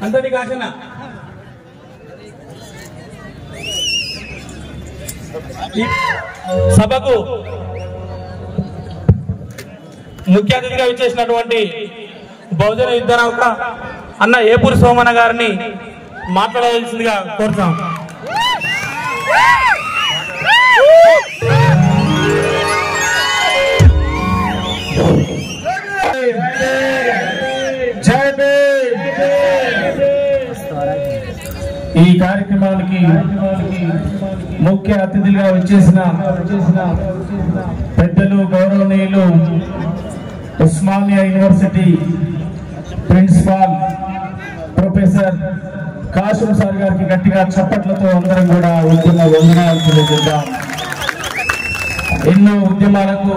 అంతటి కాసిన సభకు ముఖ్య అతిథిగా విచ్చేసినటువంటి బహుజన యుద్ధ నౌక అన్న ఏపూరి సోమన్న గారిని మాట్లాడవలసిందిగా కోరుతాం. ఈ కార్యక్రమానికి ముఖ్య అతిథులుగా విచ్చేసిన పెద్దలు గౌరవనీయులు Osmania university principal professor Kasim sir గారికి గట్టిగా చప్పట్లతో అందరం కూడా ఉద్యమ వందనాలు తెలియజేద్దాం. ఎన్నో ఉద్యమాలకు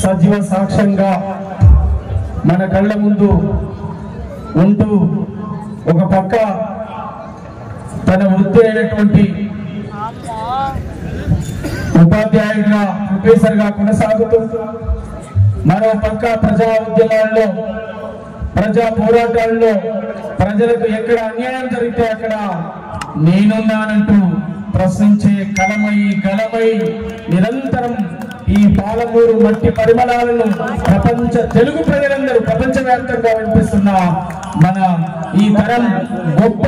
సజీవ సాక్ష్యంగా మన కళ్ళ ముందు ఉంటూ ఒక పక్క తన వృత్తి అయినటువంటి ఉపాధ్యాయుడిగా ప్రొఫెసర్గా కొనసాగుతూ మరో పక్క ప్రజా ఉద్యమాల్లో ప్రజా పోరాటాల్లో ప్రజలకు ఎక్కడ అన్యాయం జరిగితే అక్కడ నేనున్నానంటూ ప్రశ్నించే గలమై నిరంతరం ఈ పాలమూరు మట్టి పరిమళాలను తెలుగు ప్రజలందరూ ప్రపంచవ్యాప్తంగా వినిపిస్తున్న మన ఈ తరం గొప్ప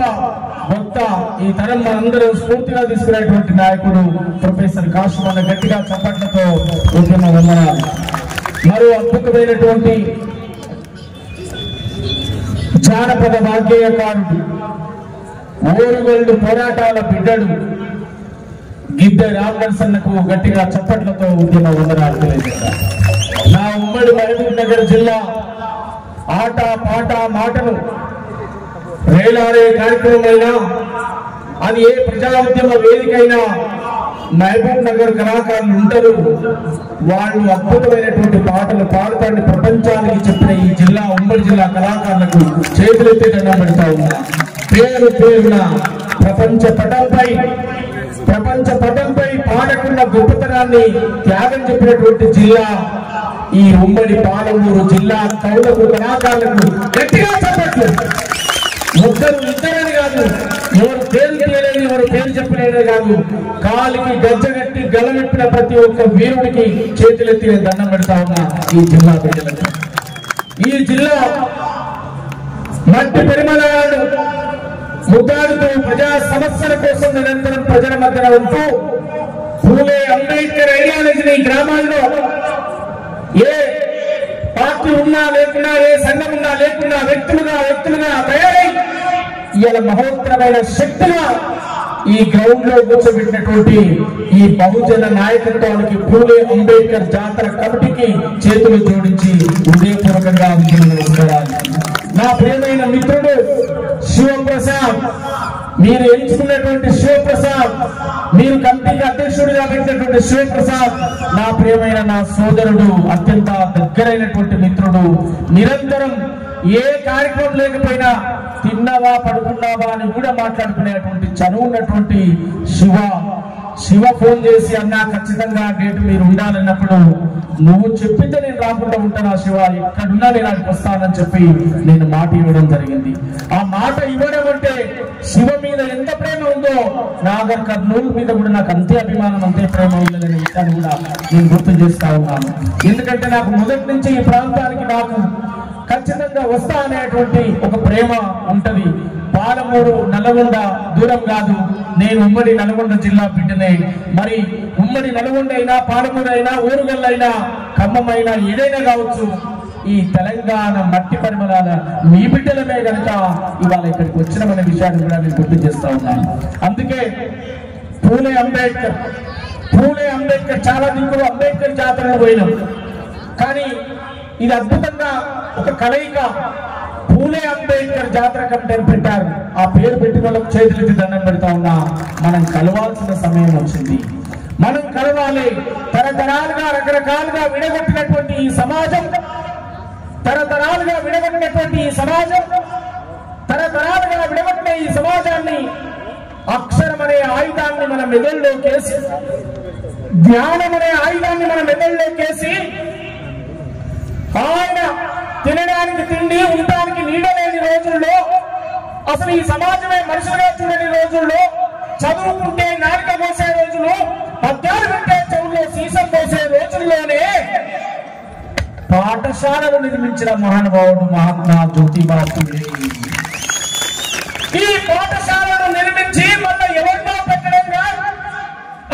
ఈ తరం మనందరూ స్ఫూర్తిగా తీసుకునేటువంటి నాయకుడు ప్రొఫెసర్ కాసిం అన్న గట్టిగా చప్పట్లతో ఉద్యమ వందనాలు. మరో అద్భుతమైనటువంటి జానపద వాగ్గేయకారుడు, ఓరుగల్లు పోరాటాల బిడ్డడు గిద్ద రామనరసన్నకు గట్టిగా చప్పట్లతో ఉద్యమ వందనాలు తెలియజేశారు. నా ఉమ్మడి మహబూబ్ నగర్ జిల్లా ఆట పాట మాటను రేలాడే కార్యక్రమమైనా అది ఏ ప్రజా ఉద్యమ వేదికైనా మహబూబ్ నగర్ కళాకారులు ఉంటారు. వాళ్ళు అద్భుతమైనటువంటి పాటలు పాడతాన్ని ప్రపంచానికి చెప్పిన ఈ జిల్లా ఉమ్మడి జిల్లా కళాకారులకు చేతులెత్తి దండం పెడతా ఉన్నా. పేరున ప్రపంచ పటంపై పాడకున్న గొప్పతనాన్ని త్యాగం చెప్పినటువంటి జిల్లా ఈ ఉమ్మడి పాలమూరు జిల్లా. కవులకు కళాకారులకు గట్టిగా చెప్పట్లు. ఇద్దరని కాదు, ఎవరు పేరు తీయలేదు, ఎవరు పేరు చెప్పలేదే కాదు, కాలికి గజ్జగట్టి గలమెట్టిన ప్రతి ఒక్క వీరుడికి చేతులెత్తి నేను దండం పెడతా ఉన్నా. ఈ జిల్లా ప్రజలకు, ఈ జిల్లా మట్టి పరిమళాలను ముద్దాడుతూ ప్రజా సమస్యల కోసం నిరంతరం ప్రజల మధ్యన ఉంటూ పూలే అంబేద్కర్ ఐడియాలజీని గ్రామాల్లో ఏ పార్టీ ఉన్నా లేకున్నా, ఏ సంఘం ఉన్నా లేకున్నా వ్యక్తులుగా తయారై ఇవాళ మహోత్తరమైన శక్తిగా ఈ గ్రౌండ్ లో కూర్చోబెట్టినటువంటి ఈ బహుజన నాయకత్వానికి పూలే అంబేద్కర్ జాతర కమిటీకి చేతులు జోడించి హృదయపూర్వకంగా నమస్కారాలు. నా ప్రియమైన మిత్రుడు శివప్రసాద్, మీరు ఎంచుకున్నటువంటి శివప్రసాద్, మీరు కమిటీకి అధ్యక్షుడిగా పెట్టినటువంటి శివప్రసాద్ నా ప్రియమైన నా సోదరుడు, అత్యంత దగ్గరైనటువంటి మిత్రుడు. నిరంతరం ఏ కార్యక్రమం లేకపోయినా తిన్నావా పడుకున్నావా అని కూడా మాట్లాడుకునేటువంటి చనువు ఉన్నటువంటి శివ ఫోన్ చేసి అన్నా ఖచ్చితంగా డేట్ మీరు ఉండాలన్నప్పుడు నువ్వు చెప్పితే నేను రాకుండా ఉంటానా శివ, ఎక్కడున్నా నేను అక్కడికి వస్తానని చెప్పి నేను మాట ఇవ్వడం జరిగింది. ఆ మాట ఇవ్వడం అంటే శివ మీద ఎంత ప్రేమ ఉందో నాగర్ కర్నూలు మీద కూడా నాకు అంతే అభిమానం, అంతే ప్రేమ ఉందని విషయాన్ని కూడా నేను గుర్తు చేస్తా ఉన్నాను. ఎందుకంటే నాకు మొదటి నుంచి ఈ ప్రాంతానికి నాకు ఖచ్చితంగా వస్తా అనేటువంటి ఒక ప్రేమ ఉంటది. పాలమూరు నల్లగొండ దూరం కాదు, నేను ఉమ్మడి నల్గొండ జిల్లా బిడ్డనే. మరి ఉమ్మడి నల్గొండ అయినా, పాలమూరు అయినా, ఊరుగల్లైనా, ఖమ్మం అయినా, ఏదైనా కావచ్చు, ఈ తెలంగాణ మట్టి పరిమళాల మీ బిడ్డలమే కనుక ఇవాళ ఇక్కడికి వచ్చినామనే విషయాన్ని కూడా నేను గుర్తు చేస్తా ఉన్నాను. అందుకే పూలే అంబేద్కర్ చాలా దిక్కులు అంబేద్కర్ జాతరలో పోయినాం. కానీ ఇది అద్భుతంగా ఒక కలయిక. పూలే అంబేద్కర్ జాతర కమిటీ అని పెట్టారు. ఆ పేరు పెట్టిన వాళ్ళకి చేతులెత్తి దండం పెడతా ఉన్నా. మనం కలవాల్సిన సమయం వచ్చింది. మనం కలవాలి. తరతరాలుగా రకరకాలుగా విడగొట్టినటువంటి ఈ సమాజం, తరతరాలుగా విడగొట్టిన ఈ సమాజాన్ని అక్షరం అనే ఆయుధాన్ని మన మెదడులోకేసి, జ్ఞానం అనే ఆయుధాన్ని మన మెదడులోకేసి, ఆయన తినడానికి తిండి, ఉండటానికి నీడ లేని రోజుల్లో అసలు ఈ సమాజమే మనుషులుగా చూడని రోజుల్లో, చదువుకుంటే నాలుక పోసే రోజులు, పద్యాలు వింటే చెవుల్లో సీసం పోసే రోజుల్లోనే పాఠశాలను నిర్మించిన మహానుభావుడు మహాత్మా జ్యోతిబా ఫులే. ఈ పాఠశాలను నిర్మించి మళ్ళీ ఎవరితో పెట్టడంగా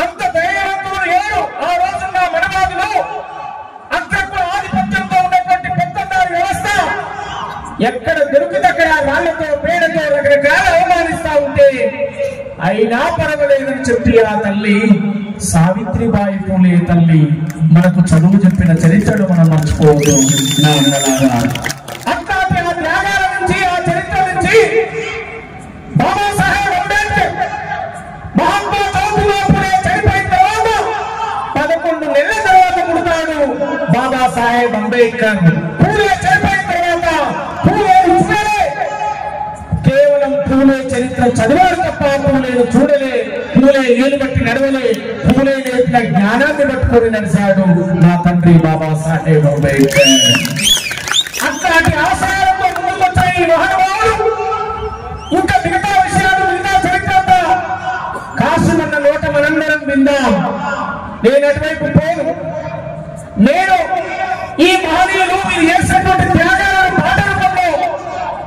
అంత ధైర్యవంతులు లేరు ఆ రోజున్న మనవాదులు. అక్కడకు ఆధిపత్యంతో ఉన్నటువంటి పెద్దందారి వ్యవస్థ ఎక్కడ దొరికితే అక్కడ రాళ్లతో పేడతో రకరకాల అవమానిస్తా ఉంటే అయినా పర్వాలేదని చెప్పి ఆ తల్లి సావిత్రిబాయి ఫులే తల్లి మనకు చదువు చెప్పిన చరిత్రను మనం మర్చిపోవద్దు. అట్లాంటి ఆ త్యాగాల నుంచి, ఆ చరిత్ర నుంచి బాబాసాహెబ్ అంబేద్కర్ మహాత్మా జ్యోతిబా ఫులే చనిపోయిన తర్వాత 11 నెలల తర్వాత పుడతాడు బాబాసాహెబ్ అంబేద్కర్. ఫులే చనిపోయిన తర్వాత కేవలం ఫులే చరిత్ర చదివారు తప్ప ఫులేను చూడలే, ఫులే ఏలు బట్టి నడవలే, ఫులే నేర్పిన జ్ఞానాన్ని పట్టుకొని నడిచాడు నా తండ్రి బాబాసాహెబ్ అంబేద్కర్. అట్లాంటి ఆశయాలతో ముందుకొచ్చిన ఈ మహానుభావుడు ఇంకా మిగతా విషయాలు, మిగతా చరిత్ర కాశమన్న నోట మనందరం విందాం. నేను అటువైపు పోను. నేను ఈ మహనీయులు మీరు చేసినటువంటి త్యాగాలను పాట రూపంలో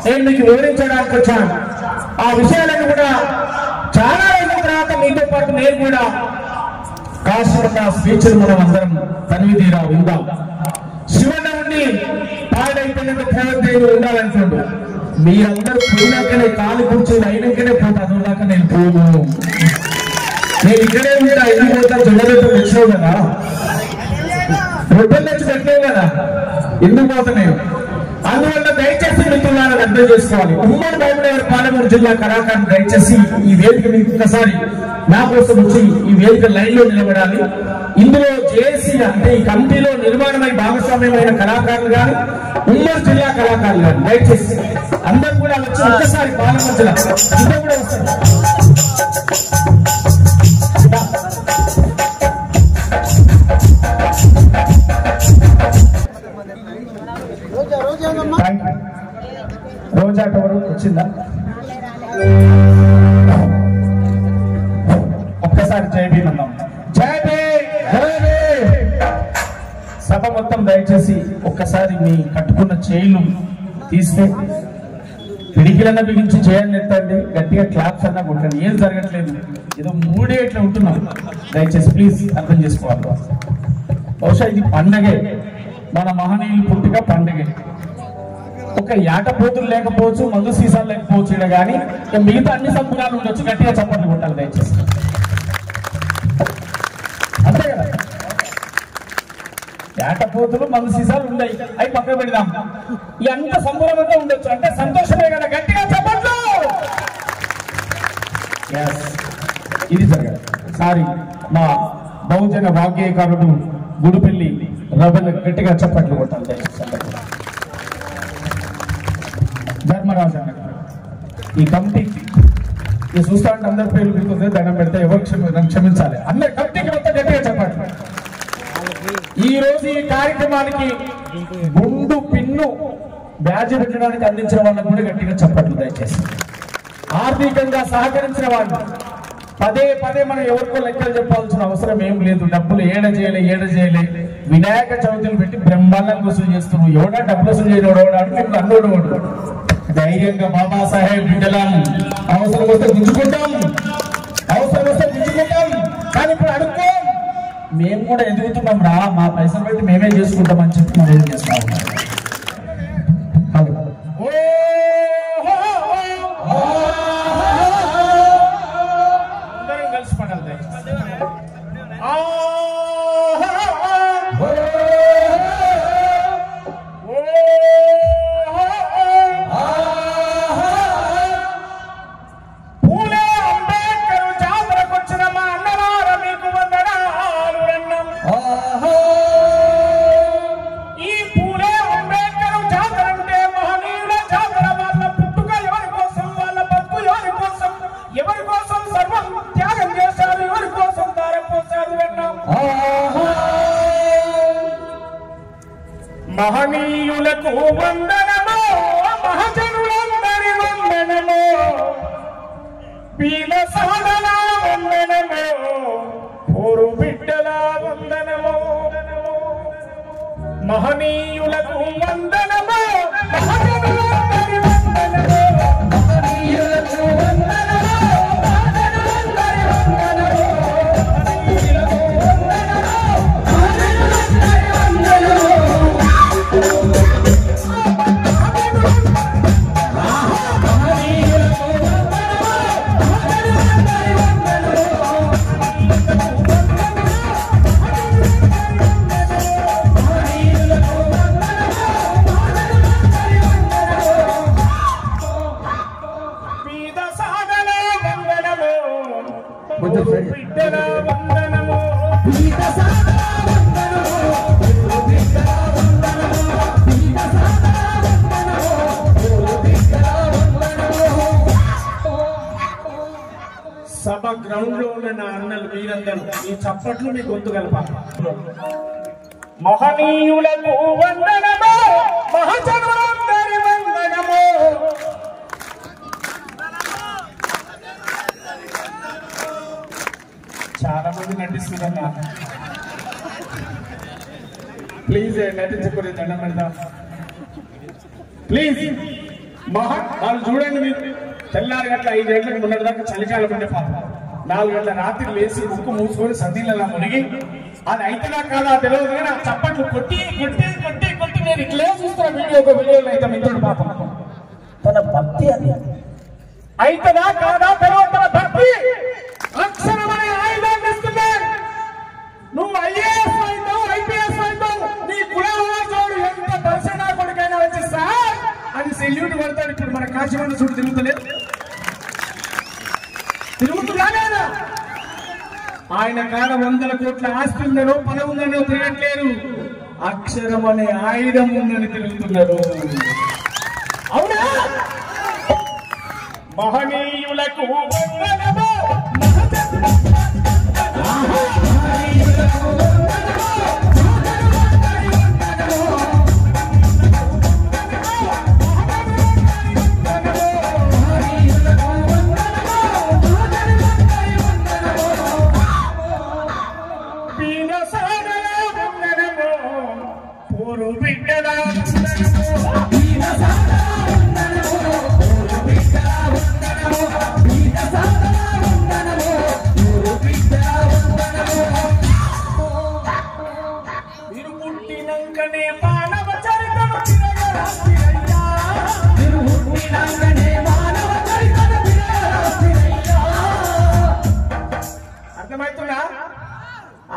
నేను మీకు వివరించడానికి వచ్చాను. ఆ విషయాలను కూడా చాలా రోజుల తర్వాత మీతో పాటు నేను కూడా కాశమన్న స్పీచ్లు మనం అందరం తనివిదీరా విందాం. శివన్న ఉండి పాడైపోయినంత పోవద్దేవి ఉండాలంటుండు. మీరందరూ పోయినాకనే కాలు కూర్చొని అయినాకనే పోతా, అదుదాకా నేను పోను. నేను ఇక్కడే ఉంటా, ఎందుకు పోతా? జొన్నరెడ్డి తెచ్చినావు కదా, రొట్టెలు తెచ్చి పెట్టలేవు కదా, ఎందుకు పోతా నేను? అందువల్ల దయచేసి మిత్రులను అర్థం చేసుకోవాలి. ఉమ్మడి మహబూబ్నగర్ పాలమూరు జిల్లా కళాకారులు దయచేసి ఈ వేదిక మీకు ఒక్కసారి నా కోసం వచ్చి ఈ వేదిక లైన్ లో నిలబడాలి. ఇందులో జేఏసీ అంటే ఈ కమిటీలో నిర్మాణమై భాగస్వామ్యమైన కళాకారులు కానీ, ఉమ్మడి జిల్లా కళాకారులు కానీ దయచేసి అందరూ కూడా వచ్చి ఒక్కసారి పాలమూరు జిల్లా ఇంత కూడా వస్తారు. రోజా ఎవరు వచ్చిందా? ఒక్కసారి జై భీమ్ అన్నాం. జై భీమ్. సభ మొత్తం దయచేసి ఒక్కసారి మీ కట్టుకున్న చేయిలు తీస్తే పిడికిలన్న బిగించి చేయాలని ఎత్తండి, గట్టిగా క్లాప్స్ అన్నా కొట్టండి. ఏం జరగట్లేదు, ఏదో మూడే ఇట్లా ఉంటున్నాం. దయచేసి ప్లీజ్ అర్థం చేసుకోవాలి. బహుశా ఇది పండగే, మన మహనీయులు పుట్టిక పండగే. ఒక ఏటపోతులు లేకపోవచ్చు, మందు సీసాలు లేకపోవచ్చు ఇక్కడ, కానీ మిగతా అన్ని సంబరాలు ఉండొచ్చు. గట్టిగా చప్పట్లు కొట్టాలి దయచేసి, అంతే కదా. ఏటపోతులు మందు సీసాలు ఉన్నాయి, అవి పక్కన పెడదాం. ఈ అంత సంబరం అంతా ఉండొచ్చు, అంటే సంతోషమే కదా. గట్టిగా చప్పట్లు. ఇది జరగదు. సారీ, మా బహుజన వాగ్గేయకారుడు గుడిపెల్లి రవణ గట్టిగా చప్పట్లు కొట్టాలి దయచేసి. ధర్మరాజు అన్న ఈ కమిటీకి చూస్తా ఉంటే అందరి పేర్లు గుర్తుంది, దండం పెడితే ఎవరు క్షమించాలి. అందరి కమిటీకి మొత్తం గట్టిగా చెప్పండి. ఈ రోజు ఈ కార్యక్రమానికి గుండు పిన్ను బ్యాజ్ పెట్టడానికి అందించిన వాళ్ళకు కూడా గట్టిగా చెప్పట్లు దయచేసి. ఆర్థికంగా సహకరించిన వాళ్ళు పదే పదే మనం ఎవరికో లెక్కలు చెప్పాల్సిన అవసరం ఏం లేదు. డబ్బులు ఏడ చేయలే వినాయక చవితులు పెట్టి బ్రహ్మాండంగా వసూలు చేస్తున్నావు. ఎవడా డబ్బులు వసూలు చేయడం మీకు అన్నోడు. ధైర్యంగా బాబాసాహెబ్ బిడ్డలం, అవసరం వస్తే గుంజుకుంటాం, కానీ ఇప్పుడు అడుక్కో, మేము కూడా ఎదుగుతున్నాం రా, మా పైసలు పెట్టి మేమే చేసుకుంటాం అని చెప్పి మనం ఏం చేస్తాం. అందరం కలిసి పడాలి. మహనీయులకు వందనమో, మహజనులందరి వందనమో. పీల సాధన వందనమో ఓరు బిడ్డల వందనమో మహనీయులకు వందనమో మహనీయులందరి వందనమో మహనీయులకు వందనమో మహనీయులందరి వందనమో మహనీయులకు వందనమో మహనీయులందరి వందనమో సభ గ్రౌండ్ లో ఉన్న నా అన్నలు మీరందరూ ఈ చప్పట్లు మీ గొంతు కలపాలి. మహనీయులకు వందనమో మహజనులందరి వందనమో చాలా మంది నటిస్తున్నా ప్లీజ్ నటించకూడదు దండం పెడదాం ప్లీజ్ వాళ్ళు చూడండి మీరు తెల్లారి గంటల 5 గంటలకు ముందటి దాకా చలికాలం ఉండే పాప 4 గంటల రాత్రి లేచి ముక్కు మూసుకొని సన్నీళ్ళలా మునిగి అది అయితేనా కాదా తెలియదు కానీ ఆ చప్పట్లు కొట్టి కొట్టి కొట్టి కొట్టి నేను ఇట్లే చూస్తున్నా వీడియోలో అయితే మిత్రుడు పాప తన భక్తి అది అయితదా కాదా తెలియదు తన భక్తి అక్షరం అనే ఆయుధాన్ని ఇస్తున్నాడు. నువ్వు ఐఏఎస్ అవుతావు ఐపీఎస్ అవుతావు నీ కులవాసోడు ఎంత దర్శనా కొడుకైనా వచ్చి సార్ అని సెల్యూట్ పడతాడు. ఇప్పుడు మన కాశీమండ చూడు తిరుగుతలేదు తిరుగుతున్నాడా ఆయన కాడ 100 కోట్ల ఆస్తి ఉందనో పని ఉందనో తిరగట్లేరు అక్షరం అనే ఆయుధం ఉందని తిరుగుతున్నారు. అవునా మహనీయులకు వందనమో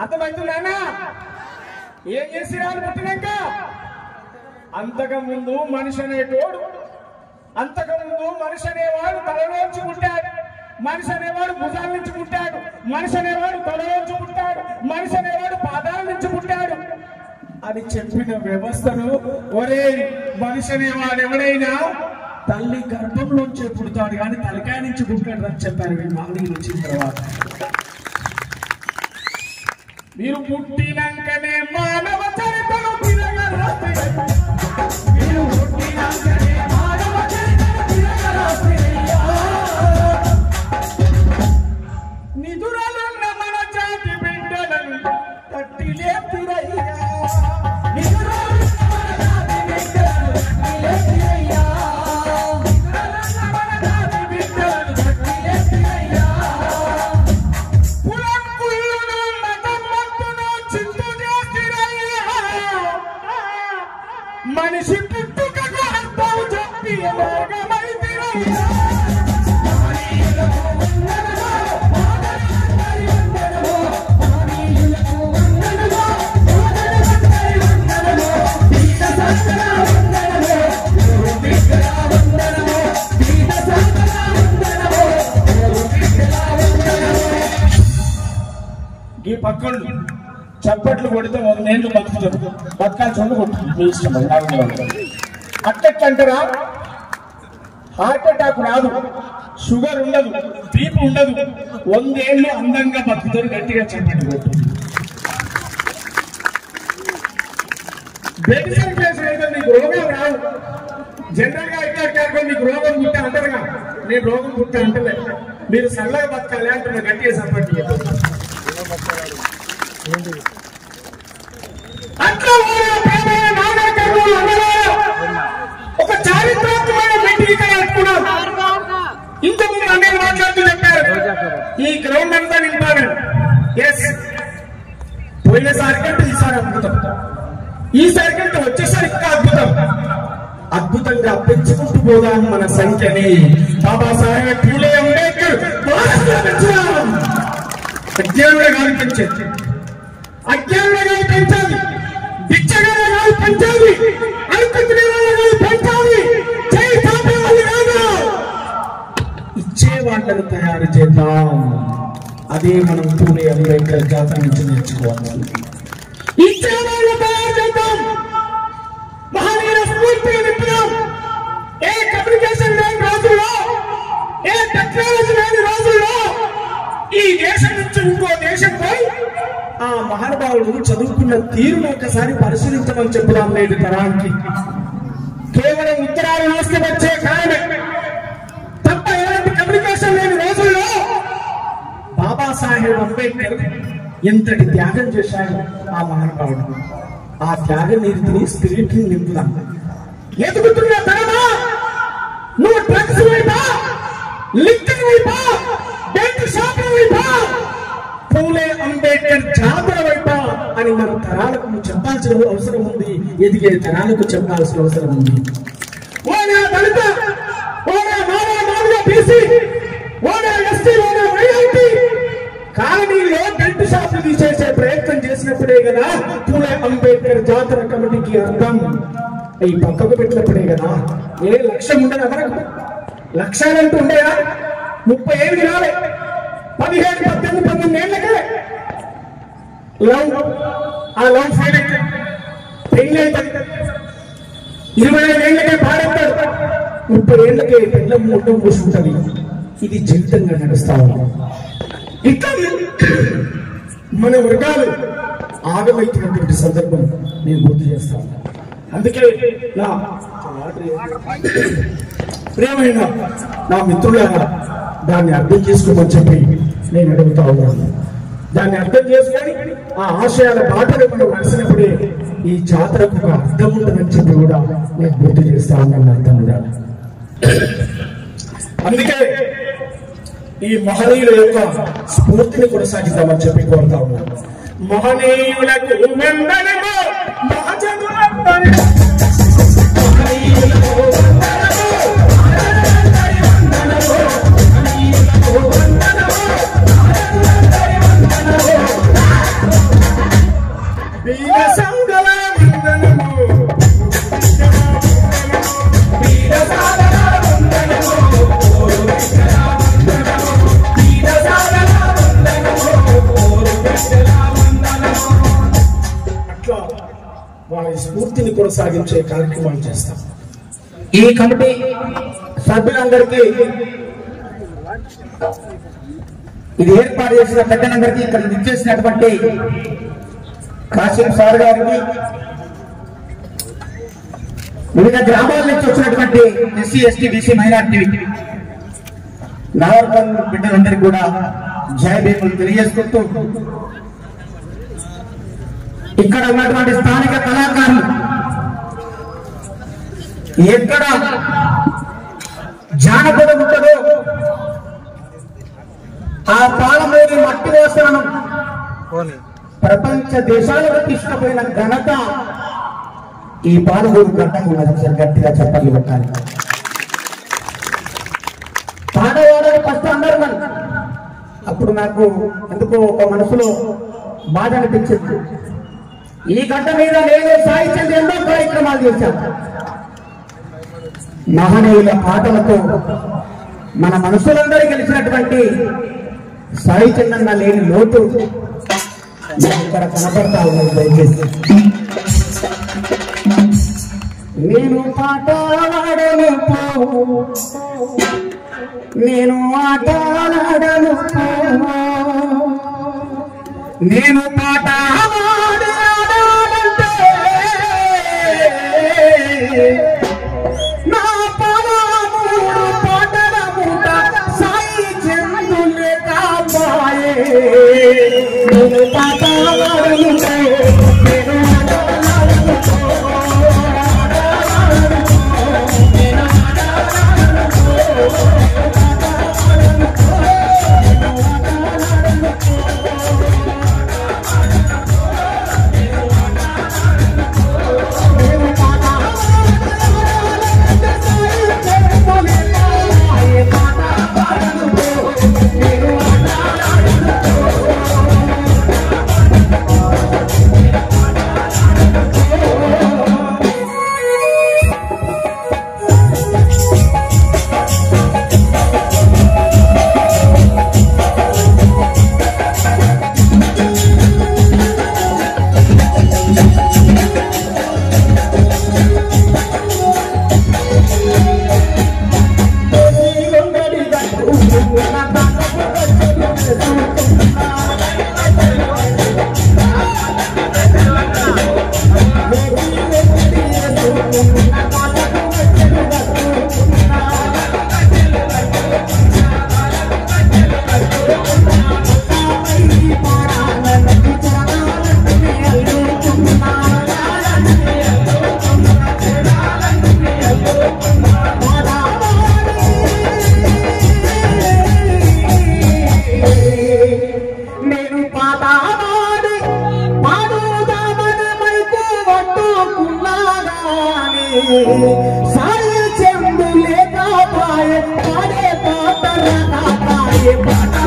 అర్థమవుతుందా? ఏం చేసినారు పుట్టినాక? అంతకుముందు మనిషి అనేటోడు అంతకుముందు మనిషి అనేవాడు తలలోంచి పుట్టాడు, మనిషి అనేవాడు భుజాల నుంచి పుట్టాడు, మనిషి అనేవాడు తలలోంచి పుట్టాడు, మనిషి అనేవాడు పాదాల నుంచి పుట్టాడు అని చెప్పిన వ్యవస్థను ఒరే మనిషి అనేవాడు ఎవడైనా తల్లి గర్భంలోంచే పుడతాడు కానీ తలకాయ నుంచి పుట్టాడు అని చెప్పారు వీళ్ళు మానవులు వచ్చిన తర్వాత. మీరు పుట్టినాకనే మానవ చరిత్రను తిరగరాస్తే మీరు పుట్టినాకనే మానవ చరిత్రను తిరగరాస్తే నిదురలున్న మన జాతి బిడ్డలను తట్టి లేపురయ్యా నిదురలున్న మన జాతి బిడ్డలను తట్టి లేపురయ్యా నిదురలున్న మన జాతి బిడ్డలను తట్టి లేపురయ్యా మనిషి పుట్టుకకు అర్థం చెప్పి మార్గమైతిరయ్యా ఈ పక్కలు చప్పట్లు కొడితే 100 ఏళ్ళు బతుకుతారు, బతకాల్సి కొట్టుకుంటుంది మీ ఇష్టం. అట్లంటారా? హార్ట్ అటాక్ రాదు, షుగర్ ఉండదు, బీపీ ఉండదు, 100 ఏళ్ళు అందంగా బతుకుతారు. గట్టిగా చప్పట్లు కొట్టు. మెడిసిన్ కేసు అయితే నీకు రోగం రాదు. జనరల్ గా ఇక్కడ నీకు రోగం పుట్టే అంటారుగా, నేను రోగం పుట్టే అంటలే. మీరు సల్లగా బతకాలి అంటున్న గట్టిగా సపోర్ట్ అట్లా ఒక చారిత్రాత్మకమైన మీటింగ్ ఇక్కడ పెట్టుకున్నాం. ఇంతకుముందు అన్నీ మాట్లాడుతూ చెప్పారు ఈ గ్రౌండ్ అంతా నింపారు. ఎస్, పోయినసారి కంటే ఈసారి అద్భుతం, ఈసారి కంటే వచ్చేసరి ఇంకా అద్భుతం. అద్భుతంగా పెంచుకుంటూ పోదాం మన సంఖ్యని. బాబాసాహెబ్ పూలే అంబేద్కర్ అజ్ఞానుడే కాదు పెంచేది, అజ్ఞానుడే కాదు పెంచాలి, బిచ్చగానే కాదు పెంచాలి, అనుకుంటున్న వాళ్ళు పెంచాలి, చేయి తాపే వాళ్ళు కాదు, ఇచ్చే వాళ్ళను తయారు చేద్దాం. అదే మనం పూలే అంబేద్కర్ జాతర నుంచి నేర్చుకోవాలి. ఇచ్చే వాళ్ళను తయారు చేద్దాం, మహనీయుల స్ఫూర్తిని నింపుదాం. ఏ కమ్యూనికేషన్ లేని రోజుల్లో, ఏ టెక్నాలజీ లేని రోజుల్లో ఈ దేశం నుంచి ఇంకో దేశం పోయి ఆ మహానుభావుడు చదువుకున్న తీరును ఒకసారి పరిశీలించమని చెప్పుదాం. నేటి తరానికి కేవలం ఉత్తరాలు రాస్తే వచ్చే కారణం తప్ప ఎలాంటి కమ్యూనికేషన్ లేని రోజుల్లో బాబాసాహెబ్ అంబేద్కర్ ఎంతటి త్యాగం చేశాడు ఆ మహానుభావుడు. ఆ త్యాగ నీతిని స్పిరిట్ ని నింపుదాం. ఎదుగుతున్న తరమా, నువ్వు డ్రగ్స్ వైపా, లిక్కర్ వైపా, బెల్ట్ షాపుల వైపా, పూలే అంబేద్కర్ జాతర వైపా అని మన తరాలకు చెప్పాల్సిన అవసరం ఉంది. ఎదిగే తరాలకు చెప్పాల్సిన అవసరం ఉంది. ఓనా దళిత, ఓనా మానవ బీసీ, ఓనా ఎస్టీ, ఓనా మైనారిటీ కాలనీలో బెల్ట్ షాపులు తీసేసే ప్రయత్నం చేసినప్పుడే కదా పూలే అంబేద్కర్ జాతర కమిటీకి అర్థం. ఈ పక్కకు పెట్టినప్పుడే కదా. ఏ లక్ష్యం ఉండదు, ఎవరికి లక్ష్యాలంటూ ఉండేదా? 30 ఏళ్ళు రాలే, 17, 18, 19 ఏళ్ళకే లవ్, ఆ లవ్ ఫెయిల్ అయితే పెళ్లి అవుతుంది. 25 ఏళ్ళకే పాడతాడు, 30 ఏళ్ళకే పెళ్ళ ముట్టం కూర్చుంటది. ఇది జీవితంగా నడుస్తా ఉంది. ఇట్లా మన వర్గాలు ఆగమైతున్నటువంటి సందర్భం నేను గుర్తు చేస్తాను. అందుకే నా ప్రియమైన నా మిత్రులారా దాన్ని అర్థం చేసుకోమని చెప్పి నేను అడుగుతా ఉన్నాను. దాన్ని అర్థం చేసుకొని ఆ ఆశయాల బాటలు మనం నడిచినప్పుడే ఈ జాతరకు ఒక అర్థం ఉంటుందని చెప్పి కూడా నేను గుర్తు చేస్తా ఉన్నాను. అర్థం ఉండాలి. అందుకే ఈ మహనీయుల యొక్క స్ఫూర్తిని కొనసాగిద్దామని చెప్పి కోరుతా ఉన్నాను. మహనీయులకు వందనము, మహజనులందరికీ మహనీయులకు వందనము, మహజనులందరికీ వందనము, మహనీయులకు వందనము, మహజనులందరికీ వందనము, వీర సంఘల వందనము, వీర సాధన వందనము, వారి స్ఫూర్తిని కొనసాగించే కార్యక్రమాలు చేస్తాం. ఈ కమిటీ సభ్యులందరికీ, ఇది ఏర్పాటు చేసిన పెద్దలందరికీ, ఇక్కడ విచ్చేసినటువంటి కాశీం సార్ గారికి, వివిధ గ్రామాల నుంచి వచ్చినటువంటి ఎస్సీ, ఎస్టీ, బీసీ, మైనార్టీ నాగరికల్ బిడ్డలందరికీ కూడా జయ భీములు తెలియజేసుకుంటూ, ఇక్కడ ఉన్నటువంటి స్థానిక కళాకారులు ఎక్కడ జానపదం ఉంటుందో ఆ పాలమూరి మట్టి వాసనను ప్రపంచ దేశాలకు తీసుకుపోయిన ఘనత ఈ పాలమూరు గడ్డకు ఉన్నది. గట్టిగా చెప్పాలి పెట్టాలి. పాడవాడని ఫస్ట్ అన్నారు మనం. అప్పుడు నాకు ఎందుకో ఒక మనసులో బాధ అనిపించింది. ఈ గడ్డ మీద నేను సాహిత్యం ఎన్నో కార్యక్రమాలు చేశాను. మహనీయుల పాటలతో మన మనసులందరూ గెలిచినటువంటి సాహిత్యం లేని లోటు ఇక్కడ కనపడతా ఉన్నది. దయచేసి నేను పాట ఆడను, నేను ఆట ఆడను, నేను పాట నా పాటల మూట సాయి सारे चंदुले का पाए पारे पातर का पाए पाता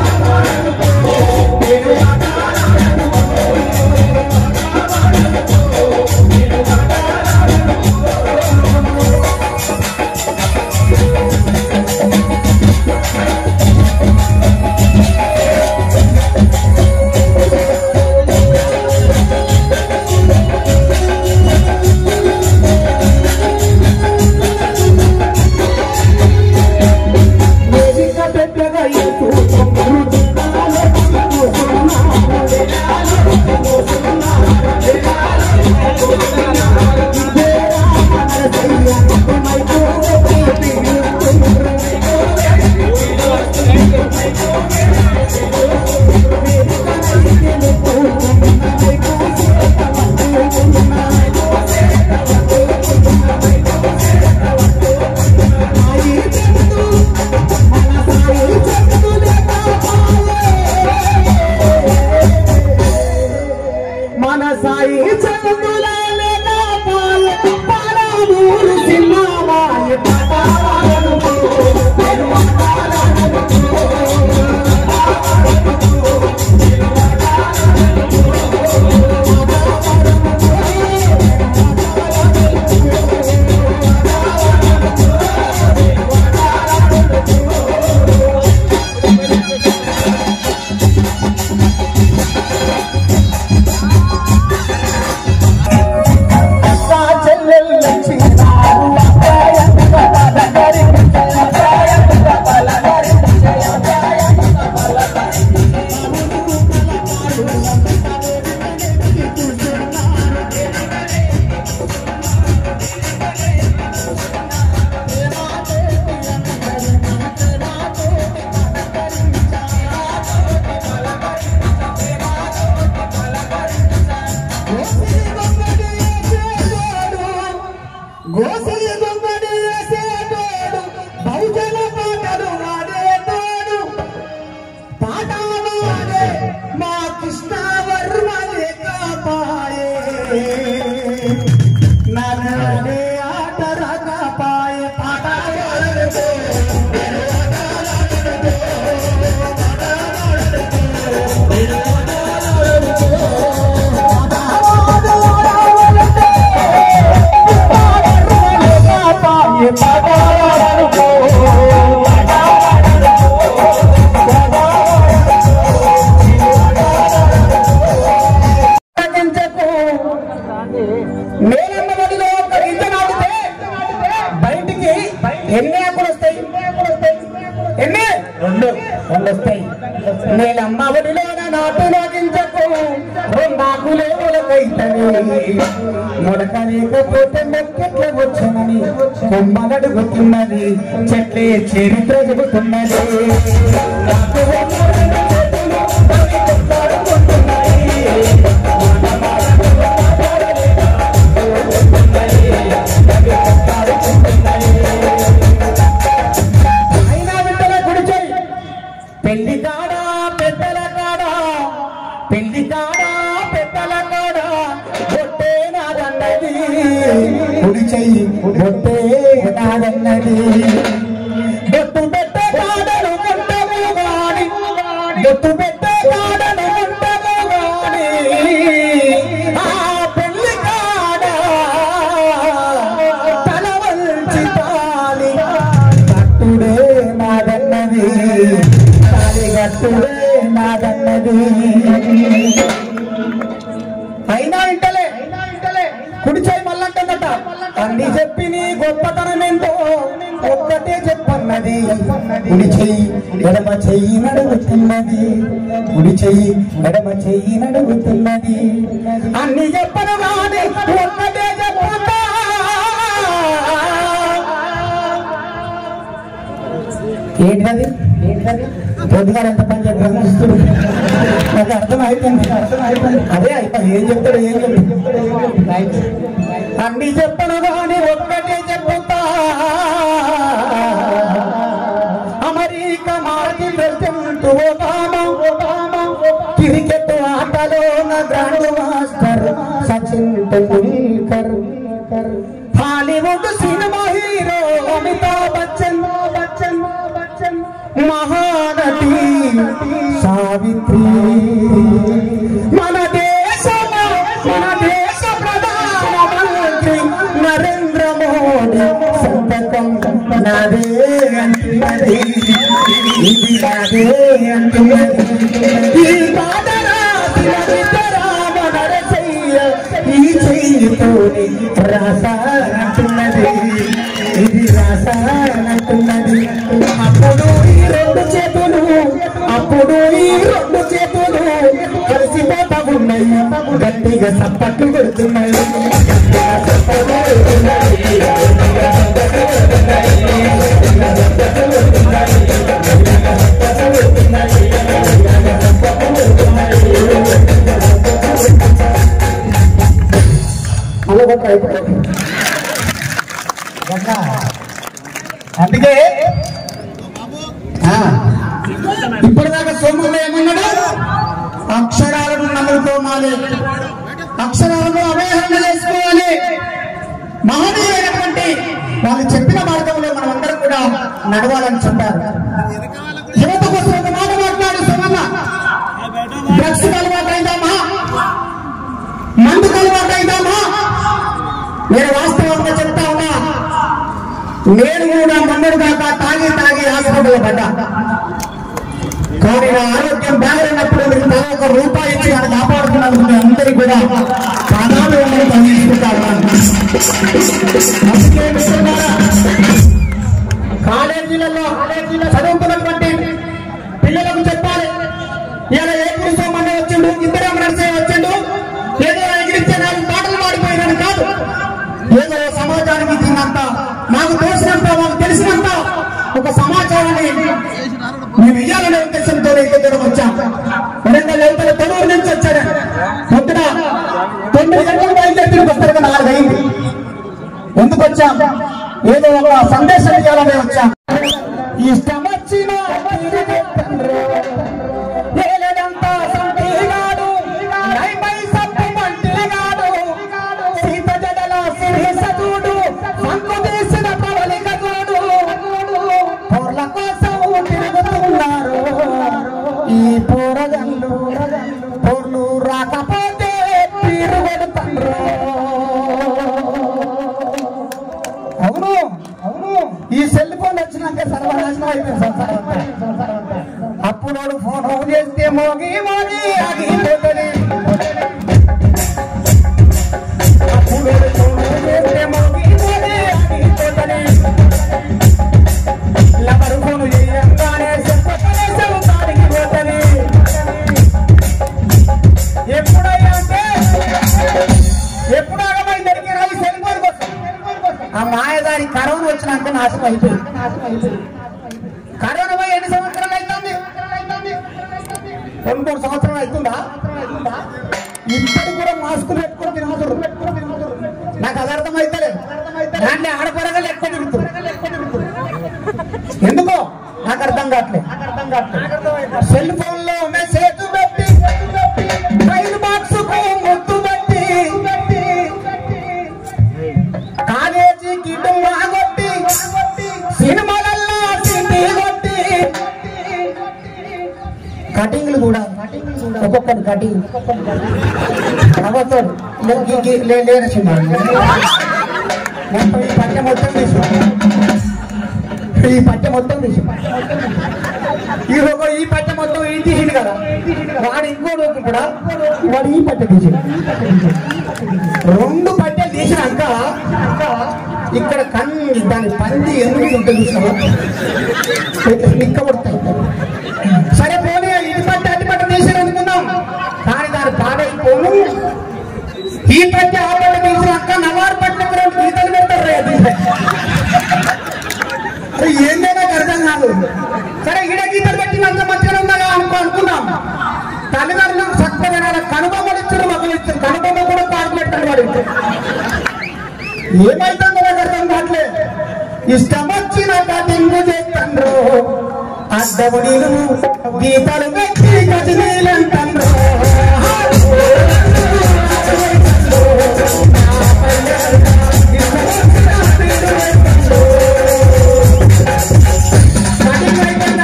కొమ్మలడుగుతున్నది చెట్లే చరిత్ర చెబుతున్నది అయినా బిడ్డల గుడిచై పెళ్లి కాడా పెద్దల కాడా పెళ్లి కాడా పెద్దల కాడా బొట్టే నాదన్నది గుడిచై బొట్టే నాదన్నది బొట్టు పెట్టే కాడను కొంటము గాని బొట్టు పెట్టే కాడను కొంటము గాని ఆ పెళ్లి కాడ తల వంచి తాలి కట్టుడే నాదన్నది తాలి కట్టుడే నాదన్నది అయినా ఇంటలే కుడిచై మల్లంటదట అన్ని చెప్పి నీ గొప్పతనం ఏంటో ఒక్కటే చెప్పన్నది కుడిచై ఎడమ చెయ్యి నడుగుతున్నది, కుడి చెయ్యి ఎడమ చెయ్యి నడుగుతున్నది. అన్ని చెప్పను కానీ ఒక్కటే చెప్పుతా, ఏంటది పొద్దుగా ఎంత పని చెప్పాను నాకు అర్థం అయిపోయింది. అదే అయిపోయి ఏం చెప్తాడు ఏం చెప్తాడు. అన్ని చెప్పను కానీ ఒక్కటే చెప్పుతా, అమెరికా మాజీ ప్రెసిడెంట్ ఒబామా, క్రికెట్ ఆటలోన grand master Sachin Tendulkar, Hollywood cinema hero Amitabh Bachchan, మహానటి సావిత్రి, మన దేశ ప్రధానమంత్రి నరేంద్ర మోడీ సంతకం నాదే అంటున్నది, ఇది నాదే అంటున్నది. ఈ ఈ చెయ్యితోని రాసానంటున్నది, ఇది రాసానంటున్నది. అప్పుడు ఈ రెండు చేతులు కలిసిపోతా ఉన్నాయి, గట్టిగా సప్పట్లు పెడుతున్నాయి. అందుకే ఇప్పటిదాకా సోమవారం ఏమన్నాడు, అక్షరాలను నమ్ముకోవాలి, అక్షరాలను అవగాహన చేసుకోవాలి. మహనీయులైనటువంటి వాళ్ళు చెప్పిన మార్గంలో మనం అందరం కూడా నడవాలని చెప్పారు. యువత కోసం ఒక మాట మాట్లాడు సోమన్న, డ్రగ్స్ అలవాటు అయిదామా, మందుకు అలవాటు అయిదామా? నేను వాస్తవంగా చెప్తా ఉన్నా, నేను కూడా మొన్నటి దాకా తాగి హాస్పిటల్ పడ్డా. కానీ నా ఆరోగ్యం బాగున్నప్పుడు మీరు నా ఒక రూపాయి ఇచ్చి నన్ను కాపాడుతున్నందుకు మీ అందరికీ కూడా ప్రాణాలు పనిచేసుకుంటా ఉన్నాను. కాలేజీలలో చదువుతున్నటువంటి పిల్లలకు చెప్పాలి, ఇలా ఏ పురుషోమన్న వచ్చిండు, ఇద్దరు నర్సయ్య వచ్చిండు, ఏదో ఎగిరిస్తే నాకు మాటలు మాడిపోయినాను కాదు. ఏదో సమాజానికి తిన్నంత, నాకు తోచినంత, మాకు తెలిసినంత ఒక సమాచారాన్ని మేము ఇయ్యాలనే ఉద్దేశంతో దగ్గర వచ్చాం. వరంగల్ యువతల తొలూరు నుంచి వచ్చాడు. పొద్దున 9 గంటలకు బయలుదేరి వస్తారు, 4 అయింది. ఎందుకు వచ్చాం? ఏదో ఒక సందేశం ఇవ్వాలనే వచ్చాం. ఇష్టం వచ్చిన ఈ పోర్లు రాకపోతే పీరు పెడతారు. అవును, ఈ సెల్ ఫోన్ వచ్చినాక సర్వనాశనం అయిపోయింది సంసారం. అప్పుడు ఫోన్ ఆన్ చేస్తే మోగి ఆగిపోతుంది, అప్పుడు ఫోన్ ఆన్ చేస్తే మోగి ఆగిపోతుంది. లవరు ఫోన్ చేయంగానే ఆగిపోతుంది. ఎప్పుడు ఆగమైంది సెల్ ఫోన్ కోసం. ఆ మాయదారి కరోనా వచ్చినాక నాశనం అయిపోయింది. కరోనా పోయి ఎన్ని సంవత్సరాలు అవుతుంది? 2-3 సంవత్సరాలు అవుతుందా? ఇప్పటికి కూడా మాస్కులు పెట్టుకుని తిరుగుతారు. నాకు అది అర్థమైతలేదు. దాన్ని ఆడపడగలు ఎక్కువ తిరుగుతారు. ఎందుకో నాకు అర్థం కావట్లేదు. సెల్ ఫోన్ లో మెసేజ్ పెట్టి, ఫైల్ బాక్స్ ముద్దు పెట్టి, కాలేజీకి డుమ్మా కొట్టి, సినిమాలల్లో సిటీ కొట్టి, కటింగ్లు కూడా ఒక్కొక్కటి కటింగ్ లేని సినిమా. ఈ పట్టె మొత్తం తీసి ఈ పట్ట మొత్తం ఈ తీసిండు కదా, వాడు ఇంకోటి కూడా వాడు ఈ పట్ట తీసిండు. 2 పట్టెలు తీసినాక ఇక్కడ దాని పంది ఎందుకు ఉంటుంది చూసినా నిక్కబడతాయి. సరే పోనీ ఇది పట్ట అటు పట్ట తీసాను అనుకున్నాం, కానీ దాని పాడైపోను. ఈ పట్ట ఆ పట్ట తీసినాక నవారు పట్ల గీతలు పెడతారు. ఏందైనా అర్థం కాదు. సరే ఈడ గీతలు పెట్టినంత మంచిగా ఉందా అనుకున్నాం. తల్లిదండ్రులకు చక్కగా కనుబొమ్మలు ఇచ్చారు, మగలు ఇచ్చారు. కనుబొమ్మ కూడా పాటు పెట్టారు. వాడు ఏమైతుందో నాకు అర్థం కావట్లే. ఇష్టం వచ్చిన కటింగు చేస్తాండ్రు, అడ్డవడి గీతలు పెట్టి గజనీలంటాండ్రు.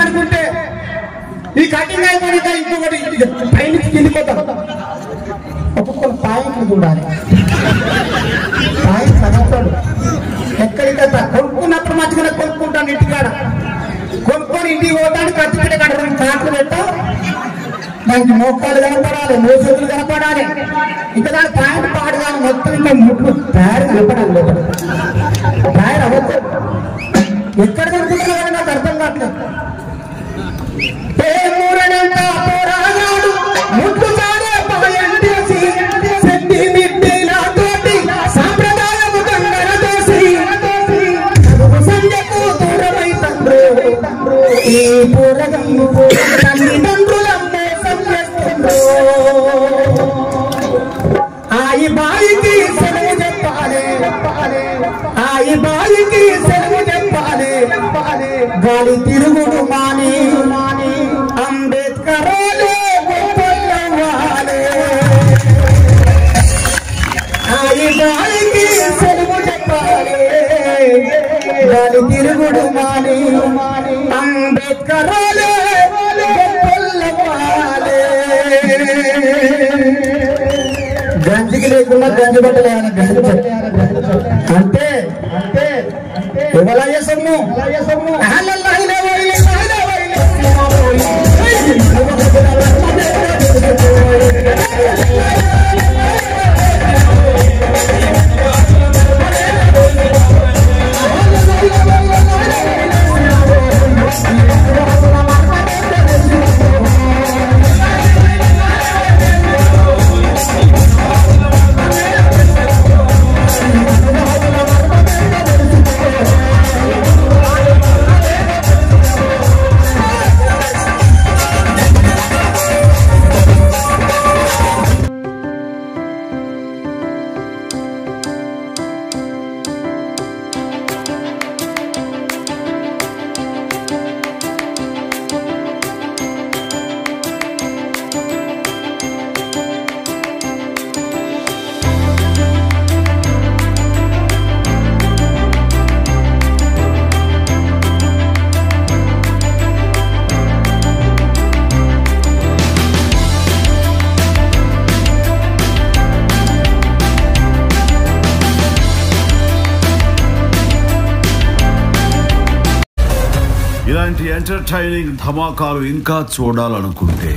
అనుకుంటే ఈ కటింగ్ అయిపోయినాక ఇంకొకటి పైనుంచి కిందిపోతాం. ఒక్కొక్కరు పాయింట్లు చూడాలి. పాయింట్ చదువుతాడు. ఎక్కడికైతే కొనుక్కున్నప్పుడు మంచిగా కొనుక్కుంటాను. ఇంటికాడ కొనుక్కొని ఇంటికి పోతాను. ఖర్చు పెట్టే కాడ 2 కాట్లు పెట్టా, దానికి మోకాలు కనపడాలి, మోసతులు కనపడాలి. ఇంకా దాని పాయింట్ పాడగానే మొత్తం ఇంకా ముట్లు తయారు కనపడాలి. తయారు అవ్వదు. ఎక్కడ కనుకుంటున్నారని నాకు అర్థం కావట్లేదు. సాంప్రదాయము గంగర దోసి సంజకు దూరమైతండ్రు. ఈ పూరగము తల్లిదండ్రులమ్మే సంజేస్తుండ్రు. ఆయి బాయికి సెలవు చెప్పాలి, ఆయి బాయికి సెలవు చెప్పాలి. గాలి తిరుగుడు మాని అంబేద్కర్ ఆయి బాయికి సెలవు చెప్పాలి. గాలి తిరుగుడు మాని అంబేద్కర్ గంజికి లేకుండా గంజి బట్టలు అంటే ఎవరయ్య సొమ్ము ఇలాంటి ఎంటర్టైనింగ్ ధమాకాలు ఇంకా చూడాలనుకుంటే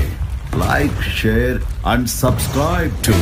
like, share and subscribe to